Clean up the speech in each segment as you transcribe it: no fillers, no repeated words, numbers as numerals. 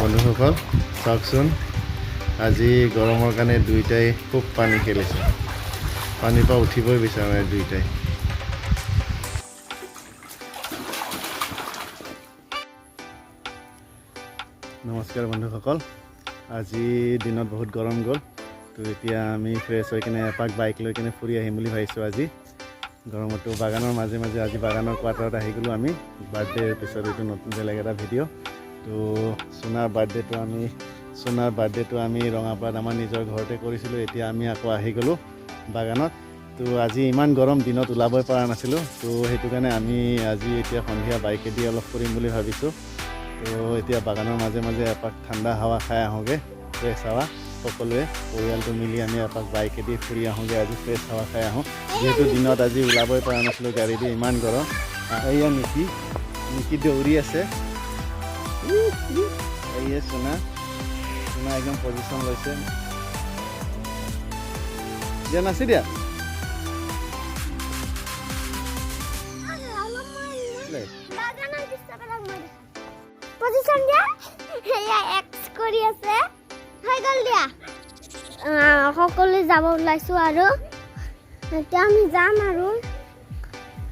বন্ধুসকল চাওকচোন আজি গৰমৰ কাৰণে দুইটাই খুব পানী খেলিছে পানীৰ পৰা উঠিবই বিচৰা নাই দুইটাই নমস্কাৰ বন্ধুসকল আজি দিনত বহুত গৰম গ'ল তো এতিয়া আমি ফ্ৰেছ হৈ কিনে এপাক বাইক লৈ কিনে ফুৰি আহিম বুলি ভাবিছোঁ আজি গৰমতো বাগানৰ মাজে মাজে আজি বাগানৰ কোৱাৰ্টাৰত আহি গ'লোঁ আমি বাৰ্থডেৰ পিছত এইটো নতুন বেলেগ এটা ভিডিঅ' তো সোনাৰ বাৰ্থডেটো আমি ৰঙাপাৰাত আমাৰ নিজৰ ঘৰতে কৰিছিলোঁ এতিয়া আমি আকৌ আহি গ'লোঁ বাগানত তো আজি ইমান গৰম দিনত ওলাবই পৰা নাছিলোঁ তো সেইটো কাৰণে আমি আজি এতিয়া সন্ধিয়া বাইকেদি অলপ ফুৰিম বুলি ভাবিছোঁ তো এতিয়া বাগানৰ মাজে মাজে এপাক ঠাণ্ডা হাৱা খাই আহোঁগৈ ফ্ৰেছ হাৱা সকলোৱে পৰিয়ালটো মিলি আমি এপাক বাইকেদি ফুৰি আহোঁগৈ আজি ফ্ৰেছ হাৱা খাই আহোঁ যিহেতু দিনত আজি ওলাবই পৰা নাছিলোঁ গাড়ী দি ইমান গৰম এয়া নিকি দৌৰি আছে এই সোনা একদম পজিশ্যন লৈছে দিয়া নাচি দিয়া পজিশন দিয়া হেয়া এক্স কৰি আছে হৈ গল দিয়া সকলো যাব ওলাইছো আৰু এতিয়া আমি যাম আৰু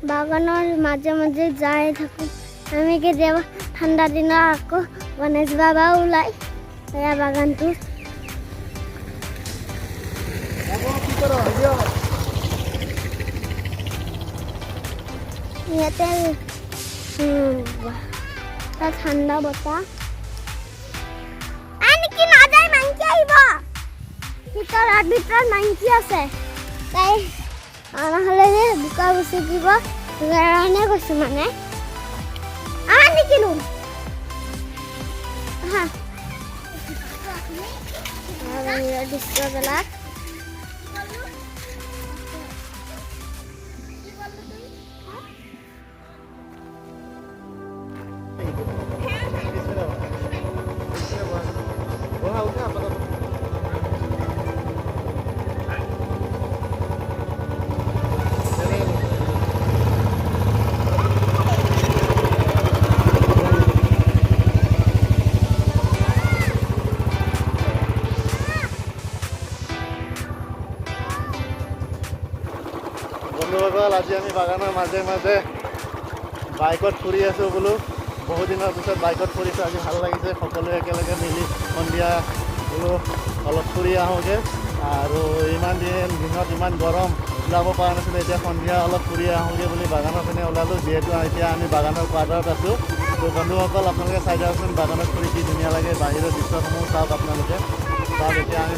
বাগানৰ মাজে মাজে যাই থাকো আমি কেতিয়াবা ঠাণ্ডা দিনৰ আকৌ গণেশ বাবা ওলাই এয়া বাগানটো ইয়াতে ঠাণ্ডা বতাহ আনকি নাযায় মাংকি আহিব ভিতৰত মাংকি আছে তাই নহ'লে যে বোকা গুচি দিব কাৰণে কৈছোঁ মানে আনকি নো দৃশ্যবিলাক বন্ধুসকল আজি আমি বাগানৰ মাজে মাজে বাইকত ফুৰি আছোঁ বোলো বহুত দিনৰ পিছত বাইকত ফুৰিছোঁ আজি ভাল লাগিছে সকলোৱে একেলগে মিলি সন্ধিয়া বোলো অলপ ফুৰি আহোঁগৈ আৰু ইমান দিনত ইমান গৰম ওলাব পৰা নাছিলে এতিয়া সন্ধিয়া অলপ ফুৰি আহোঁগৈ বুলি বাগানৰ পিনে ওলালোঁ যিহেতু এতিয়া আমি বাগানৰ কোৱাৰ্টাৰত আছোঁ তো বন্ধুসকল আপোনালোকে চাই যাওকচোন বাগানত ফুৰি কি ধুনীয়া লাগে বাহিৰৰ দৃশ্যসমূহ চাওক আপোনালোকে চাওক এতিয়া আমি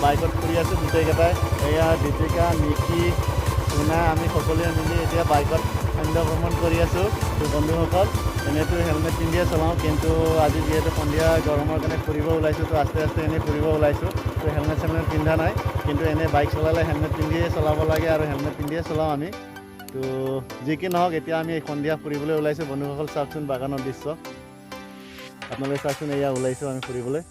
বাইকত ফুৰি আছোঁ গোটেইকেইটাই এয়া দীপিকা নিকি সোনা আমি সকলোৱে মিলি এতিয়া বাইকত সন্ধ্যা ভ্ৰমণ কৰি আছোঁ তো বন্ধুসকল এনেইতো হেলমেট পিন্ধিয়ে চলাওঁ কিন্তু আজি যিহেতু সন্ধিয়া গৰমৰ কাৰণে ফুৰিব ওলাইছোঁ তো আস্তে আস্তে এনেই ফুৰিব ওলাইছোঁ তো হেলমেট পিন্ধা নাই কিন্তু এনেই বাইক চলালে হেলমেট পিন্ধিয়ে চলাব লাগে আৰু হেলমেট পিন্ধিয়ে চলাওঁ আমি তো যি কি নহওক এতিয়া আমি সন্ধিয়া ফুৰিবলৈ ওলাইছোঁ বন্ধুসকল চাওকচোন বাগানৰ দৃশ্য আপোনালোকে চাওকচোন এয়া ওলাইছোঁ আমি ফুৰিবলৈ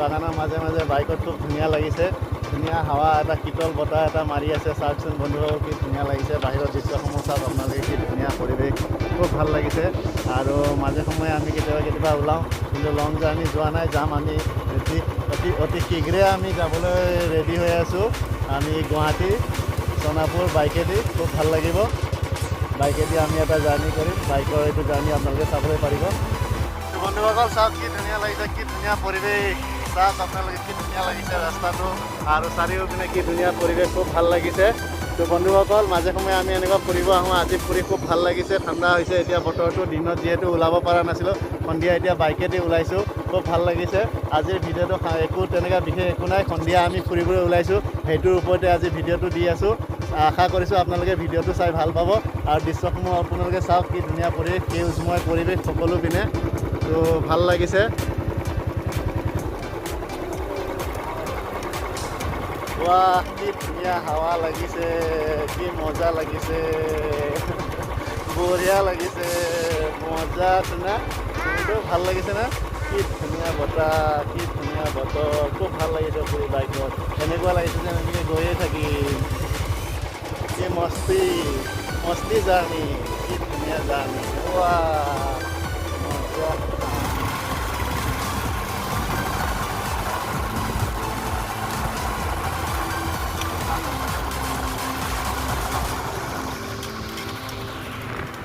বাগানৰ মাজে মাজে বাইকত খুব ধুনীয়া লাগিছে ধুনীয়া হাৱা এটা শীতল বতাহ এটা মাৰি আছে চাওকচোন বন্ধুসকল কি ধুনীয়া লাগিছে বাহিৰৰ দৃশ্যসমূহ চাওক আপোনালোকে কি ধুনীয়া পৰিৱেশ খুব ভাল লাগিছে আৰু মাজে সময়ে আমি কেতিয়াবা ওলাওঁ কিন্তু লং জাৰ্ণি যোৱা নাই যাম আমি অতি শীঘ্ৰে আমি যাবলৈ ৰেডি হৈ আছোঁ আমি গুৱাহাটী সোণাপুৰ বাইকেদি খুব ভাল লাগিব বাইকেদি আমি এটা জাৰ্ণি কৰিম বাইকৰ এইটো জাৰ্ণি আপোনালোকে চাবলৈ পাৰিব বন্ধুসকল চাওক কি ধুনীয়া লাগিছে কি ধুনীয়া পৰিৱেশ চাওক আপোনালোকে কি ধুনীয়া লাগিছে ৰাস্তাটো আৰু চাৰিওপিনে কি ধুনীয়া পৰিৱেশ খুব ভাল লাগিছে তো বন্ধুসকল মাজে সময়ে আমি এনেকুৱা ফুৰিব আহোঁ আজি ফুৰি খুব ভাল লাগিছে ঠাণ্ডা হৈছে এতিয়া বতৰটো দিনত যিহেতু ওলাব পৰা নাছিলোঁ সন্ধিয়া এতিয়া বাইকেদি ওলাইছোঁ খুব ভাল লাগিছে আজিৰ ভিডিঅ'টো একো তেনেকুৱা বিশেষ একো নাই সন্ধিয়া আমি ফুৰিবলৈ ওলাইছোঁ সেইটোৰ ওপৰতে আজি ভিডিঅ'টো দি আছোঁ আশা কৰিছোঁ আপোনালোকে ভিডিঅ'টো চাই ভাল পাব আৰু দৃশ্যসমূহ আপোনালোকে চাওক কি ধুনীয়া পৰিৱেশ সেউজময় পৰিৱেশ সকলো পিনে তো ভাল লাগিছে वाह की धुनिया हवा लगी से की मजा लगी से বঢ়িয়া লাগিছে, মজা আছে না? তুমিতো ভাল লাগিছে না? কি ধুনীয়া বতাহ, কি ধুনীয়া বতৰ, খুব ভাল লাগিছে ফুৰি বাইকত। এনেকুৱা লাগিছে যেন এনেকৈ গৈয়ে থাকিম। কি মস্তি, মস্তি জাৰ্ণি, কি ধুনীয়া জাৰ্ণি, ৱা মজা।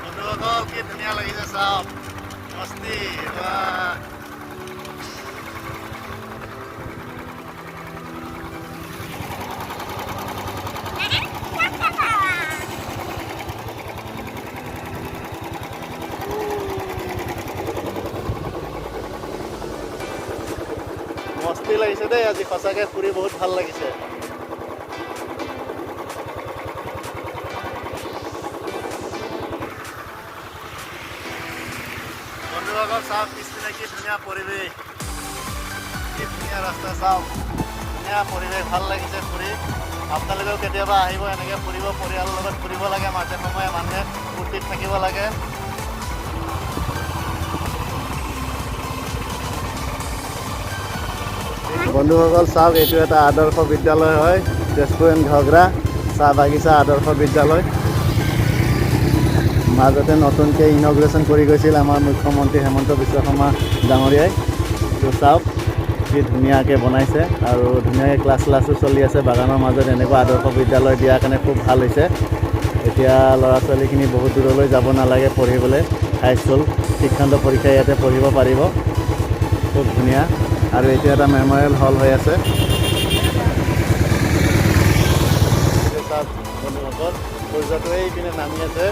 বন্ধুসকল কি ধুনীয়া লাগিছে চাওক, মস্তি, ৱা। মস্তি লাগিছে দেই, আজি সঁচাকৈ ফুৰি বহুত ভাল লাগিছে। বন্ধুসকল চাওক পিছপিনে কি ধুনীয়া পৰিৱেশ, কি ধুনীয়া ৰাস্তা চাওক, ধুনীয়া পৰিৱেশ, ভাল লাগিছে ফুৰি। আপোনালোকেও কেতিয়াবা আহিব এনেকৈ ফুৰিব, পৰিয়ালৰ লগত ফুৰিব লাগে, মাজে সময়ে মানুহে ফূৰ্তিত থাকিব লাগে। বন্ধুসকল চাওক, এইটো এটা আদৰ্শ বিদ্যালয় হয়, তেজপুৰ এণ্ড ঘগ্ৰা চাহ বাগিচা আদৰ্শ বিদ্যালয়। মাজতে নতুনকৈ ইনগ্ৰেশ্যন কৰি গৈছিল আমাৰ মুখ্যমন্ত্ৰী হেমন্ত বিশ্ব শৰ্মা ডাঙৰীয়াই। তো চাওক কি ধুনীয়াকৈ বনাইছে আৰু ধুনীয়াকৈ ক্লাছো চলি আছে বাগানৰ মাজত। এনেকুৱা আদৰ্শ বিদ্যালয় দিয়াৰ কাৰণে খুব ভাল হৈছে। এতিয়া ল'ৰা ছোৱালীখিনি বহুত দূৰলৈ যাব নালাগে পঢ়িবলৈ, হাইস্কুল শিক্ষান্ত পৰীক্ষা ইয়াতে পঢ়িব পাৰিব। খুব ধুনীয়া। আৰু এতিয়া এটা মেমৰিয়েল হল হৈ আছে। বন্ধুসকল সূৰ্যটো এইপিনে নামি আছে।